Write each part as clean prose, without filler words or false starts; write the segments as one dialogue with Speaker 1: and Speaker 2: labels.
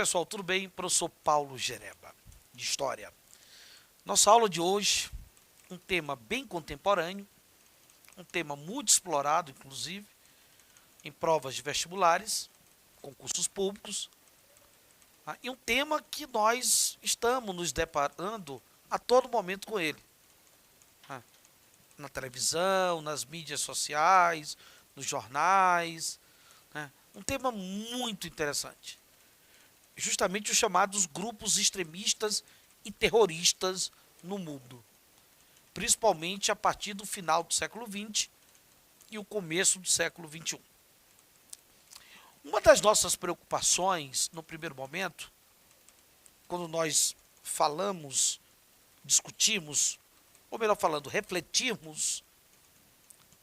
Speaker 1: pessoal, tudo bem? Professor Paulo Gereba, de História. Nossa aula de hoje, um tema bem contemporâneo, um tema muito explorado, inclusive, em provas de vestibulares, concursos públicos, e um tema que nós estamos nos deparando a todo momento com ele. Na televisão, nas mídias sociais, nos jornais. Um tema muito interessante. Justamente os chamados grupos extremistas e terroristas no mundo, principalmente a partir do final do século XX e o começo do século XXI. Uma das nossas preocupações, no primeiro momento, quando nós falamos, discutimos, ou melhor falando, refletimos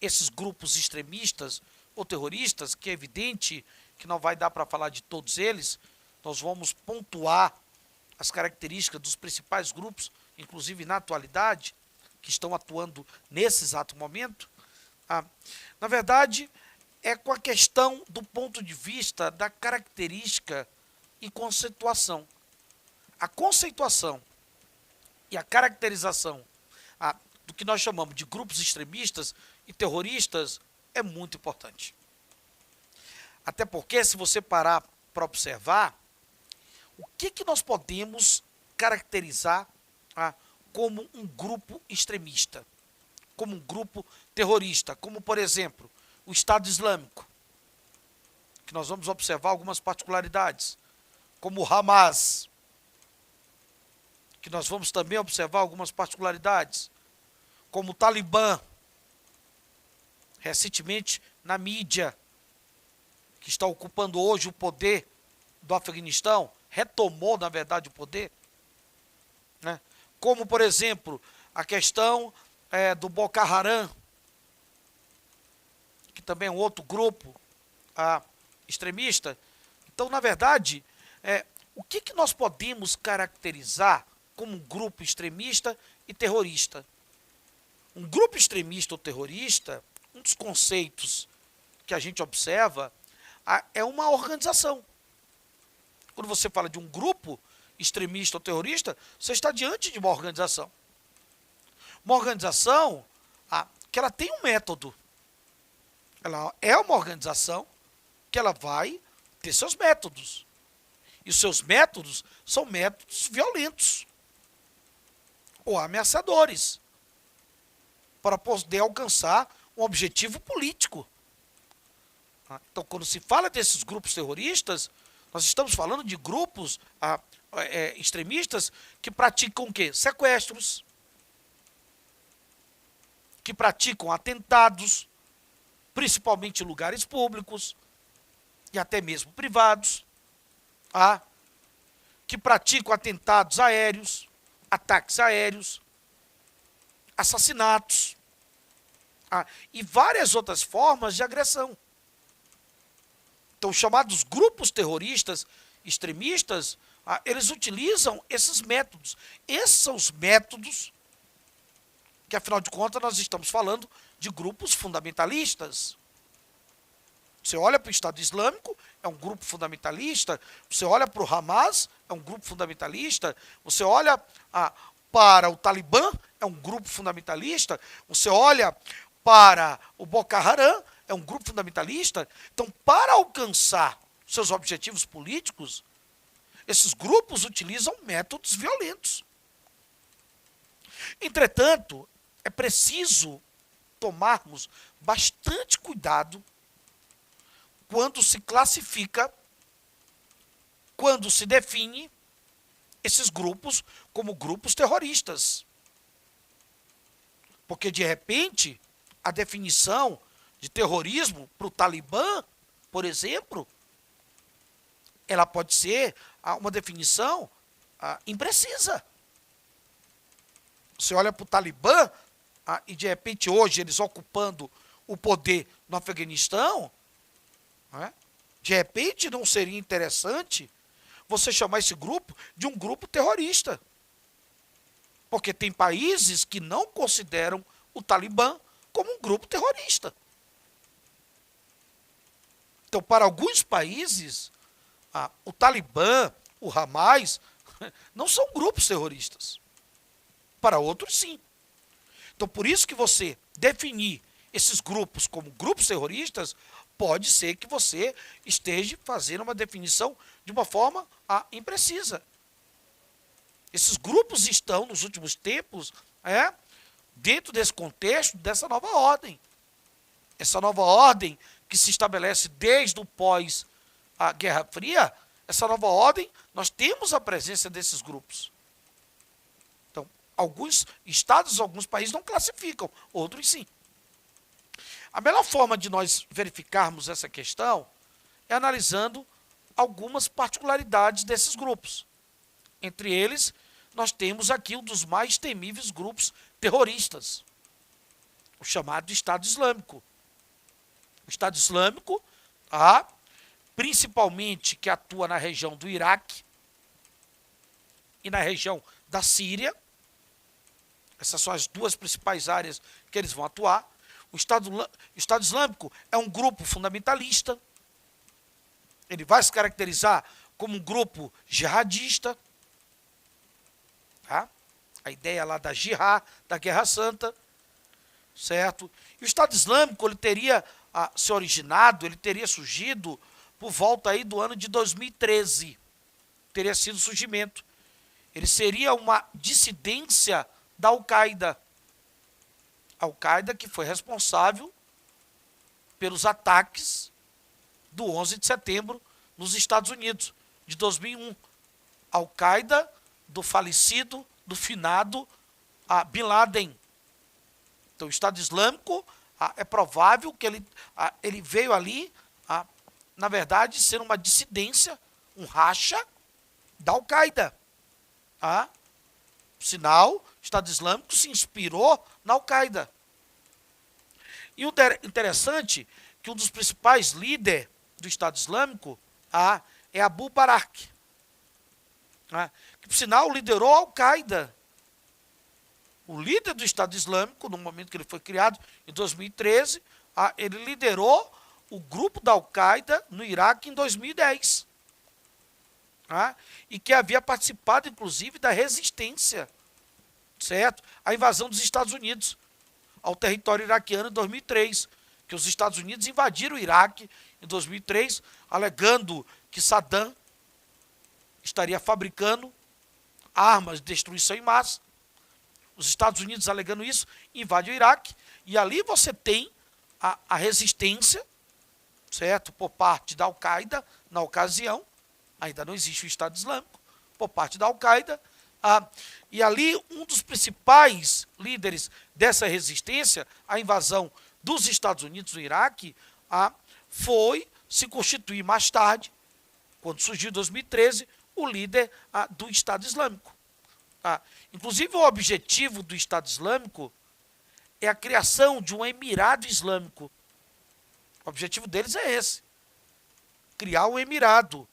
Speaker 1: esses grupos extremistas ou terroristas, que é evidente que não vai dar para falar de todos eles, nós vamos pontuar as características dos principais grupos, inclusive na atualidade, que estão atuando nesse exato momento. Na verdade, é com a questão do ponto de vista da característica e conceituação. A conceituação e a caracterização do que nós chamamos de grupos extremistas e terroristas é muito importante. Até porque, se você parar para observar, o que nós podemos caracterizar como um grupo extremista, como um grupo terrorista, como, por exemplo, o Estado Islâmico, que nós vamos observar algumas particularidades, como o Hamas, que nós vamos também observar algumas particularidades, como o Talibã, recentemente na mídia, que está ocupando hoje o poder do Afeganistão, retomou, na verdade, o poder, como, por exemplo, a questão do Boko Haram, que também é um outro grupo extremista. Então, na verdade, o que nós podemos caracterizar como um grupo extremista e terrorista? Um grupo extremista ou terrorista, um dos conceitos que a gente observa é uma organização. Quando você fala de um grupo extremista ou terrorista, você está diante de uma organização. Uma organização que ela tem um método. Ela é uma organização que ela vai ter seus métodos. E os seus métodos são métodos violentos ou ameaçadores para poder alcançar um objetivo político. Então, quando se fala desses grupos terroristas, nós estamos falando de grupos extremistas que praticam o quê? Sequestros, que praticam atentados, principalmente em lugares públicos e até mesmo privados, que praticam atentados aéreos, ataques aéreos, assassinatos e várias outras formas de agressão. Então, os chamados grupos terroristas extremistas, eles utilizam esses métodos. Esses são os métodos que, afinal de contas, nós estamos falando de grupos fundamentalistas. Você olha para o Estado Islâmico, é um grupo fundamentalista. Você olha para o Hamas, é um grupo fundamentalista. Você olha para o Talibã, é um grupo fundamentalista. Você olha para o Boko Haram, é um grupo fundamentalista. Então, para alcançar seus objetivos políticos, esses grupos utilizam métodos violentos. Entretanto, é preciso tomarmos bastante cuidado quando se classifica, quando se define esses grupos como grupos terroristas. Porque, de repente, a definição de terrorismo para o Talibã, por exemplo, ela pode ser uma definição imprecisa. Você olha para o Talibã e, de repente, hoje eles ocupando o poder no Afeganistão, de repente não seria interessante você chamar esse grupo de um grupo terrorista. Porque tem países que não consideram o Talibã como um grupo terrorista. Então, para alguns países, o Talibã o Hamas, não são grupos terroristas. Para outros, sim. Então, por isso que você definir esses grupos como grupos terroristas, pode ser que você esteja fazendo uma definição de uma forma imprecisa. Esses grupos estão, nos últimos tempos, dentro desse contexto, dessa nova ordem. Essa nova ordem que se estabelece desde o pós a Guerra Fria, essa nova ordem, nós temos a presença desses grupos. Então, alguns estados, alguns países não classificam, outros sim. A melhor forma de nós verificarmos essa questão é analisando algumas particularidades desses grupos. Entre eles, nós temos aqui um dos mais temíveis grupos terroristas, o chamado Estado Islâmico. O Estado Islâmico, principalmente que atua na região do Iraque e na região da Síria. Essas são as duas principais áreas que eles vão atuar. O Estado Islâmico é um grupo fundamentalista. Ele vai se caracterizar como um grupo jihadista. Tá? A ideia lá da jihad, da Guerra Santa. Certo? E o Estado Islâmico, ele teria se originado, ele teria surgido por volta aí do ano de 2013. Teria sido o surgimento. Ele seria uma dissidência da Al-Qaeda. Al-Qaeda que foi responsável pelos ataques do 11 de setembro nos Estados Unidos, de 2001. Al-Qaeda do falecido, do finado Bin Laden. Então, o Estado Islâmico, é provável que ele veio ali, na verdade, ser uma dissidência, um racha da Al-Qaeda. Sinal, o Estado Islâmico se inspirou na Al-Qaeda. E o interessante que um dos principais líderes do Estado Islâmico é Abu Barak, que, por sinal, liderou a Al-Qaeda. O líder do Estado Islâmico, no momento que ele foi criado, em 2013, ele liderou o grupo da Al-Qaeda no Iraque em 2010. E que havia participado, inclusive, da resistência, certo? A invasão dos Estados Unidos ao território iraquiano em 2003, que os Estados Unidos invadiram o Iraque em 2003, alegando que Saddam estaria fabricando armas de destruição em massa. Os Estados Unidos alegando isso, invadem o Iraque, e ali você tem a resistência, certo? Por parte da Al-Qaeda, na ocasião, ainda não existe o Estado Islâmico, por parte da Al-Qaeda, e ali um dos principais líderes dessa resistência, a invasão dos Estados Unidos no Iraque, foi se constituir mais tarde, quando surgiu em 2013, o líder do Estado Islâmico. Inclusive, o objetivo do Estado Islâmico é a criação de um Emirado Islâmico. O objetivo deles é esse: criar um Emirado,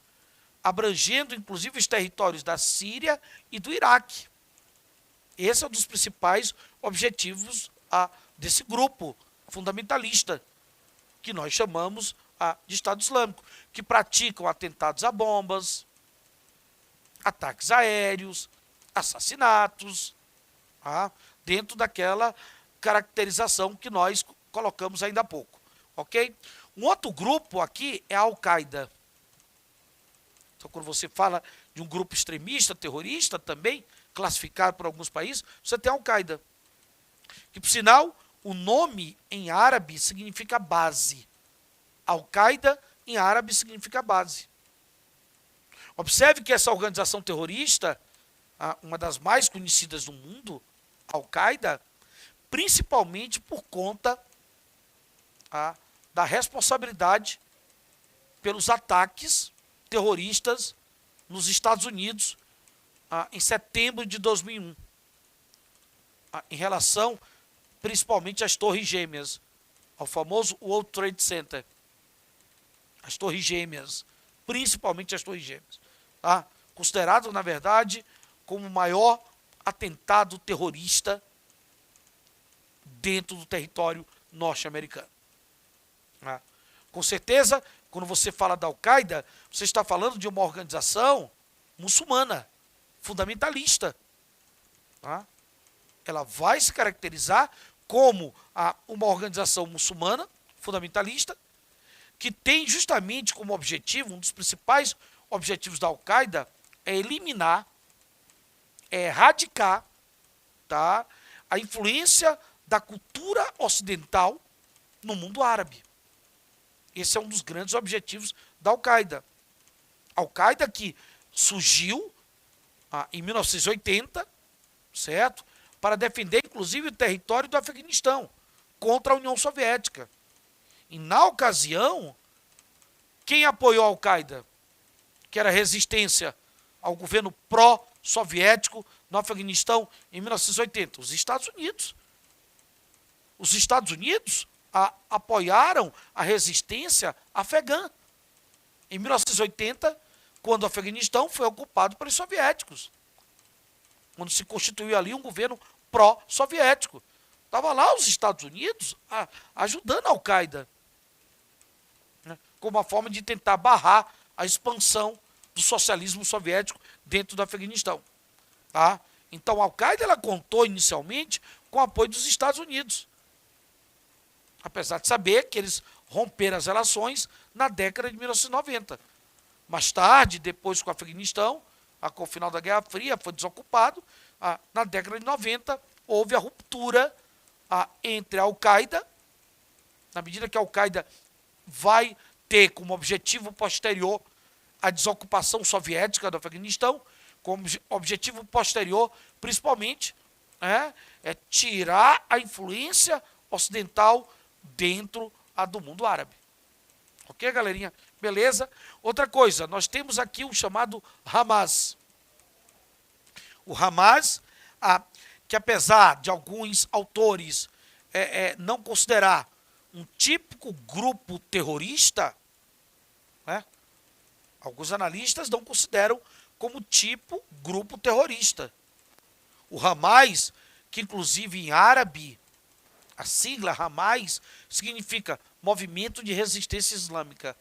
Speaker 1: abrangendo inclusive os territórios da Síria e do Iraque. Esse é um dos principais objetivos desse grupo fundamentalista, que nós chamamos de Estado Islâmico, que praticam atentados a bombas, ataques aéreos, assassinatos, dentro daquela caracterização que nós colocamos ainda há pouco, ok? Um outro grupo aqui é a Al-Qaeda. Então, quando você fala de um grupo extremista, terrorista também, classificado por alguns países, você tem a Al-Qaeda. Que, por sinal, o nome em árabe significa base. Al-Qaeda em árabe significa base. Observe que essa organização terrorista, uma das mais conhecidas do mundo, Al-Qaeda, principalmente por conta da responsabilidade pelos ataques terroristas nos Estados Unidos em setembro de 2001, em relação principalmente às Torres Gêmeas, ao famoso World Trade Center. As Torres Gêmeas, principalmente as Torres Gêmeas, considerado, na verdade, como o maior atentado terrorista dentro do território norte-americano. Com certeza, quando você fala da Al-Qaeda, você está falando de uma organização muçulmana, fundamentalista. Tá? Ela vai se caracterizar como uma organização muçulmana, fundamentalista, que tem justamente como objetivo, um dos principais objetivos da Al-Qaeda, é eliminar, é erradicar, tá, a influência da cultura ocidental no mundo árabe. Esse é um dos grandes objetivos da Al-Qaeda. Al-Qaeda que surgiu em 1980, certo? Para defender, inclusive, o território do Afeganistão contra a União Soviética. E, na ocasião, quem apoiou a Al-Qaeda? Que era resistência ao governo pró-soviético no Afeganistão em 1980? Os Estados Unidos. Os Estados Unidos apoiaram a resistência afegã. Em 1980, quando o Afeganistão foi ocupado pelos soviéticos. Quando se constituiu ali um governo pró-soviético. Estava lá os Estados Unidos ajudando a Al-Qaeda, né, como uma forma de tentar barrar a expansão do socialismo soviético dentro do Afeganistão. Tá? Então a Al-Qaeda ela contou inicialmente com o apoio dos Estados Unidos. Apesar de saber que eles romperam as relações na década de 1990. Mais tarde, depois com o Afeganistão, com o final da Guerra Fria, foi desocupado, na década de 90, houve a ruptura entre a Al-Qaeda, na medida que a Al-Qaeda vai ter como objetivo posterior a desocupação soviética do Afeganistão, como objetivo posterior, principalmente, é tirar a influência ocidental dentro do mundo árabe. Ok, galerinha? Beleza? Outra coisa, nós temos aqui o chamado Hamas. O Hamas, que apesar de alguns autores não considerar um típico grupo terrorista, né, alguns analistas não consideram como tipo grupo terrorista. O Hamas, que inclusive em árabe, a sigla Hamas significa Movimento de Resistência Islâmica.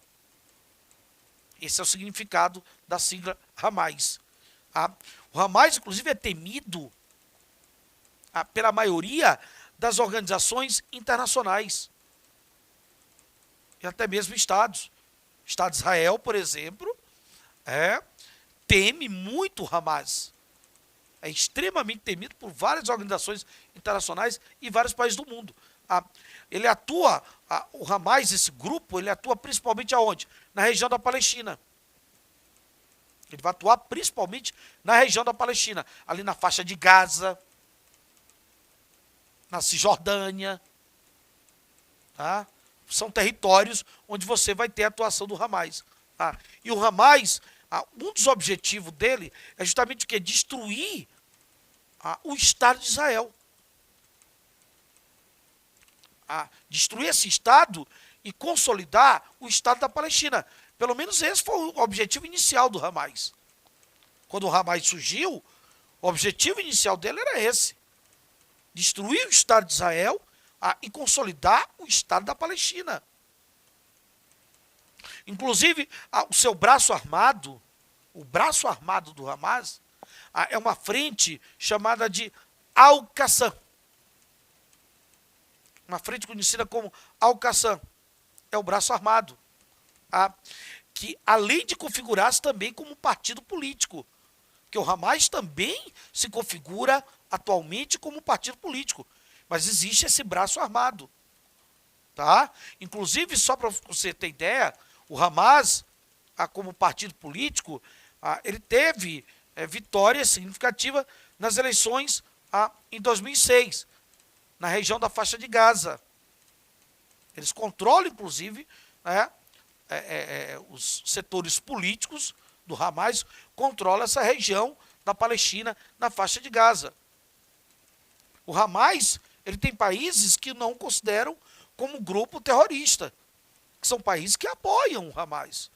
Speaker 1: Esse é o significado da sigla Hamas. O Hamas, inclusive, é temido pela maioria das organizações internacionais. E até mesmo estados. O Estado de Israel, por exemplo, teme muito o Hamas. É extremamente temido por várias organizações internacionais e vários países do mundo. Ele atua, o Hamas, esse grupo, ele atua principalmente aonde? Na região da Palestina. Ele vai atuar principalmente na região da Palestina, ali na faixa de Gaza, na Cisjordânia. Tá? São territórios onde você vai ter a atuação do Hamas. Tá? E o Hamas, um dos objetivos dele é justamente o quê? Destruir o Estado de Israel. Destruir esse Estado e consolidar o Estado da Palestina. Pelo menos esse foi o objetivo inicial do Hamas. Quando o Hamas surgiu, o objetivo inicial dele era esse. Destruir o Estado de Israel e consolidar o Estado da Palestina. Inclusive, o seu braço armado, o braço armado do Hamas, é uma frente chamada de Al-Qassam. Uma frente conhecida como Al-Qassam. É o braço armado. Que além de configurar-se também como um partido político. Porque o Hamas também se configura atualmente como um partido político. Mas existe esse braço armado. Tá? Inclusive, só para você ter ideia, o Hamas, como partido político, ele teve vitória significativa nas eleições em 2006, na região da faixa de Gaza. Eles controlam, inclusive, os setores políticos do Hamas, controlam essa região da Palestina, na faixa de Gaza. O Hamas, ele tem países que não consideram como grupo terrorista, que são países que apoiam o Hamas.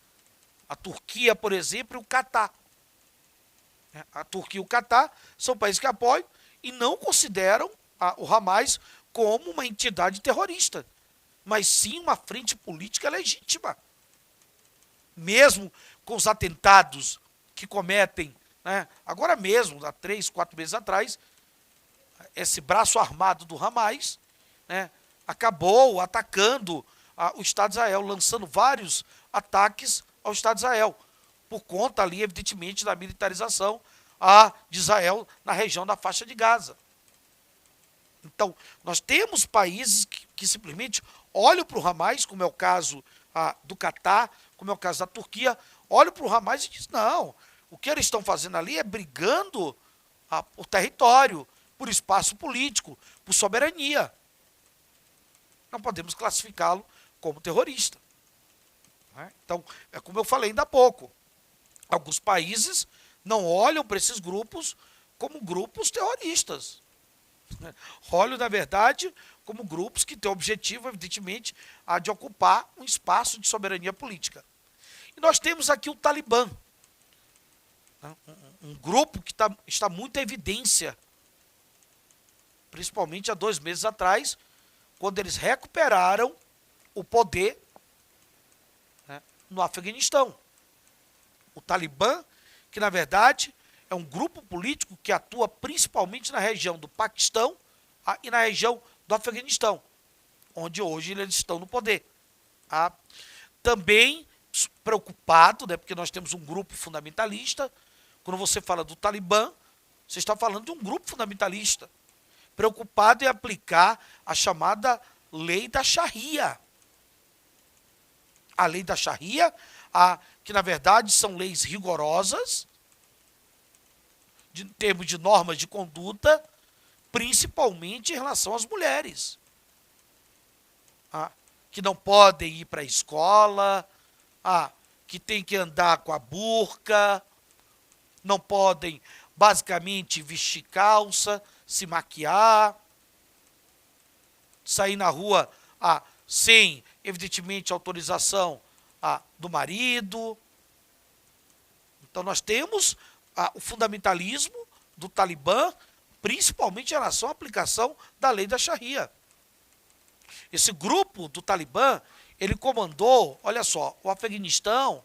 Speaker 1: A Turquia, por exemplo, e o Catar. A Turquia e o Catar são países que apoiam e não consideram o Hamas como uma entidade terrorista, mas sim uma frente política legítima. Mesmo com os atentados que cometem, né, agora mesmo, há 3, 4 meses atrás, esse braço armado do Hamas, né, acabou atacando o Estado de Israel, lançando vários ataques ao Estado de Israel, por conta ali, evidentemente, da militarização de Israel na região da faixa de Gaza. Então, nós temos países que simplesmente olham para o Hamas, como é o caso do Catar, como é o caso da Turquia, olham para o Hamas e dizem, não, o que eles estão fazendo ali é brigando por território, por espaço político, por soberania. Não podemos classificá-lo como terrorista. Né? Então, é como eu falei ainda há pouco, alguns países não olham para esses grupos como grupos terroristas. Olham, na verdade, como grupos que têm o objetivo, evidentemente, de ocupar um espaço de soberania política. E nós temos aqui o Talibã, né? Um grupo que está muito em evidência, principalmente há 2 meses atrás, quando eles recuperaram o poder, né, no Afeganistão. O Talibã, que na verdade é um grupo político que atua principalmente na região do Paquistão e na região do Afeganistão, onde hoje eles estão no poder. Também preocupado, né, porque nós temos um grupo fundamentalista. Quando você fala do Talibã, você está falando de um grupo fundamentalista, preocupado em aplicar a chamada lei da Sharia. A lei da Sharia, que na verdade são leis rigorosas, em termos de normas de conduta, principalmente em relação às mulheres, que não podem ir para a escola, que tem que andar com a burca, não podem basicamente vestir calça, se maquiar, sair na rua sem, evidentemente, autorização do marido. Então nós temos o fundamentalismo do Talibã, principalmente em relação à aplicação da lei da Sharia. Esse grupo do Talibã, ele comandou, olha só, o Afeganistão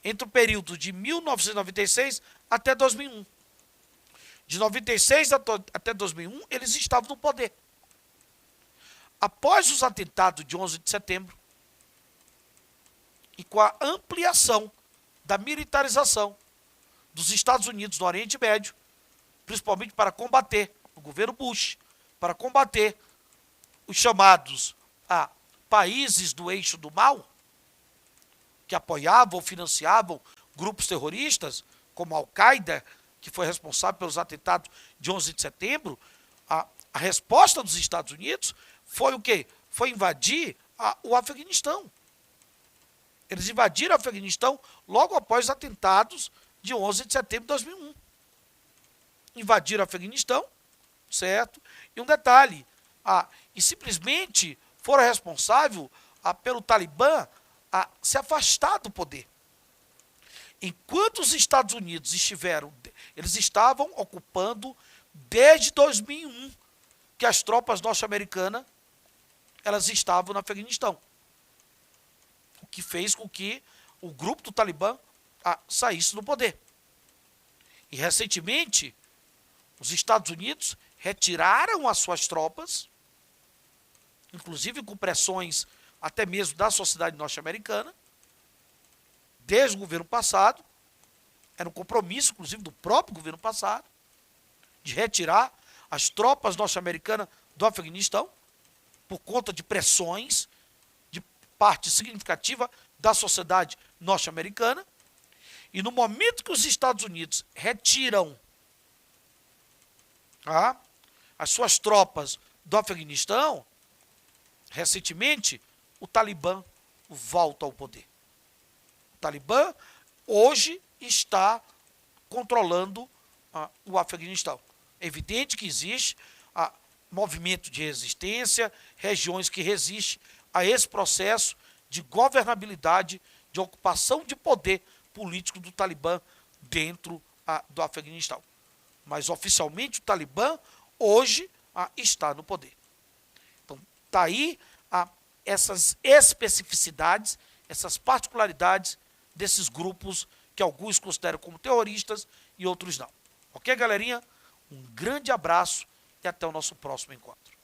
Speaker 1: entre o período de 1996 até 2001. De 96 até 2001, eles estavam no poder. Após os atentados de 11 de setembro, e com a ampliação da militarização dos Estados Unidos no Oriente Médio, principalmente para combater o governo Bush, para combater os chamados países do eixo do mal, que apoiavam ou financiavam grupos terroristas, como a Al-Qaeda, que foi responsável pelos atentados de 11 de setembro, a resposta dos Estados Unidos foi o quê? Foi invadir o Afeganistão. Eles invadiram o Afeganistão logo após os atentados de 11 de setembro de 2001. Invadiram o Afeganistão, certo? E um detalhe, e simplesmente foram responsáveis pelo Talibã se afastar do poder. Enquanto os Estados Unidos eles estavam ocupando desde 2001, que as tropas norte-americanas, elas estavam no Afeganistão. O que fez com que o grupo do Talibã saísse do poder. E recentemente, os Estados Unidos retiraram as suas tropas, inclusive com pressões até mesmo da sociedade norte-americana, desde o governo passado, era um compromisso, inclusive, do próprio governo passado, de retirar as tropas norte-americanas do Afeganistão, por conta de pressões de parte significativa da sociedade norte-americana. E no momento que os Estados Unidos retiram as suas tropas do Afeganistão, recentemente, o Talibã volta ao poder. O Talibã hoje está controlando o Afeganistão. É evidente que existe movimento de resistência, regiões que resistem a esse processo de governabilidade, de ocupação de poder político do Talibã dentro do Afeganistão. Mas oficialmente o Talibã hoje está no poder. Então está aí essas especificidades, essas particularidades desses grupos que alguns consideram como terroristas e outros não. Ok, galerinha? Um grande abraço e até o nosso próximo encontro.